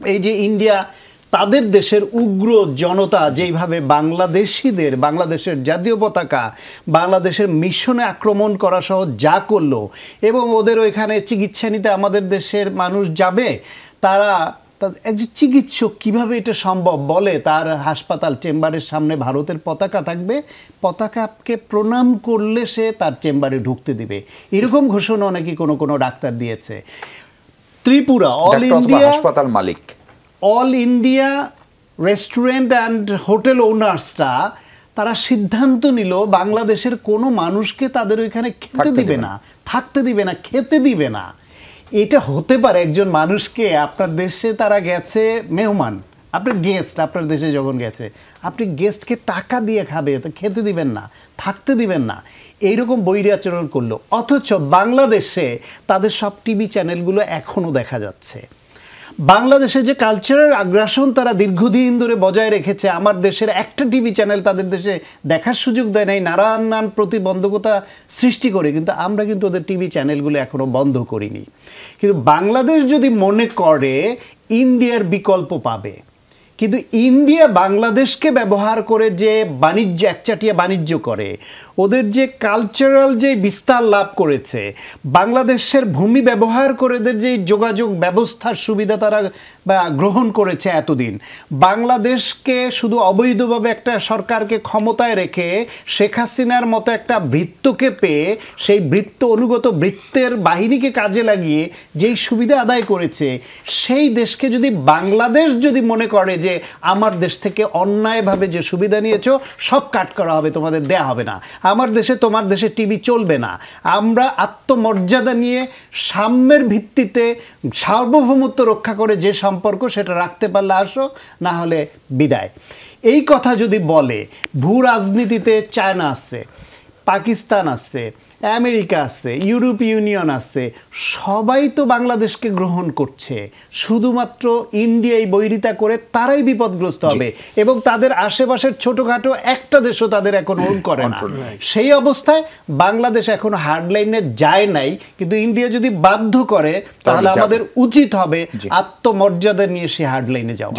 এই যে ইন্ডিয়া তাদের দেশের উগ্র জনতা যেইভাবে বাংলাদেশিদের, বাংলাদেশের জাতীয় পতাকা, বাংলাদেশের মিশনে আক্রমণ করা সহ যা করলো, এবং ওদের ওইখানে চিকিৎসা নিতে আমাদের দেশের মানুষ যাবে, তারা একজন চিকিৎসক কিভাবে এটা সম্ভব বলে তার হাসপাতাল চেম্বারের সামনে ভারতের পতাকা থাকবে, পতাকাকে প্রণাম করলে সে তার চেম্বারে ঢুকতে দিবে, এরকম ঘোষণা নাকি কোনো ডাক্তার দিয়েছে। ত্রিপুরা অল ইন্ডিয়া হাসপাতাল মালিক, all India restaurant and hotel ওনার্সরা তারা সিদ্ধান্ত নিল বাংলাদেশের কোনো মানুষকে তাদের ওইখানে খেতে দিবে না, থাকতে দিবে না, খেতে দিবে না। এটা হতে পারে একজন মানুষকে, আপনার দেশে তারা গেছে মেহমান, আপনার গেস্ট আপনার দেশে যখন গেছে, আপনি গেস্টকে টাকা দিয়ে খাবে, খেতে দিবেন না, থাকতে দিবেন না, এইরকম বৈরী আচরণ করলো। অথচ বাংলাদেশে তাদের সব টিভি চ্যানেলগুলো এখনও দেখা যাচ্ছে। বাংলাদেশে যে কালচারাল আগ্রাসন তারা দীর্ঘদিন ধরে বজায় রেখেছে, আমার দেশের একটা টিভি চ্যানেল তাদের দেশে দেখার সুযোগ দেয় নাই, নানান প্রতিবন্ধকতা সৃষ্টি করে, কিন্তু আমরা কিন্তু ওদের টিভি চ্যানেলগুলো এখনও বন্ধ করিনি। কিন্তু বাংলাদেশ যদি মনে করে ইন্ডিয়ার বিকল্প পাবে, কিন্তু ইন্ডিয়া বাংলাদেশকে ব্যবহার করে যে বাণিজ্য, একচাটিয়া বাণিজ্য করে, ওদের যে কালচারাল যে বিস্তার লাভ করেছে, বাংলাদেশের ভূমি ব্যবহার করে ওদের যে যোগাযোগ ব্যবস্থার সুবিধা তারা গ্রহণ করেছে এতদিন, বাংলাদেশকে শুধু অবৈধভাবে একটা সরকারকে ক্ষমতায় রেখে শেখ হাসিনার মতো একটা বৃত্তকে পেয়ে সেই বৃত্ত অনুগত বৃত্তের বাহিনীকে কাজে লাগিয়ে যেই সুবিধা আদায় করেছে, সেই দেশকে যদি বাংলাদেশ যদি মনে করে যে আমার দেশ থেকে অন্যায়ভাবে যে সুবিধা নিয়েছো সব কাট করা হবে, তোমাদের দেয়া হবে না, আমার দেশে তোমার দেশে টিভি চলবে না, আমরা আত্মমর্যাদা নিয়ে সাম্যের ভিত্তিতে সার্বভৌমত্ব রক্ষা করে যে সম্পর্ক সেটা রাখতে পারলে আসো, না হলে বিদায়। এই কথা যদি বলে, ভূ রাজনীতিতে চায়না আছে, পাকিস্তান আছে, আমেরিকা আছে, ইউরোপ ইউনিয়ন আছে, সবাই তো বাংলাদেশকে গ্রহণ করছে, শুধুমাত্র ইন্ডিয়াই বৈরিতা করে তারাই বিপদগ্রস্ত হবে, এবং তাদের আশেপাশের ছোটোখাটো একটা দেশও তাদের এখন ওন করে না। সেই অবস্থায় বাংলাদেশ এখন হার্ডলাইনে যায় নাই, কিন্তু ইন্ডিয়া যদি বাধ্য করে তাহলে আমাদের উচিত হবে আত্মমর্যাদা নিয়ে সে হার্ডলাইনে যাওয়া।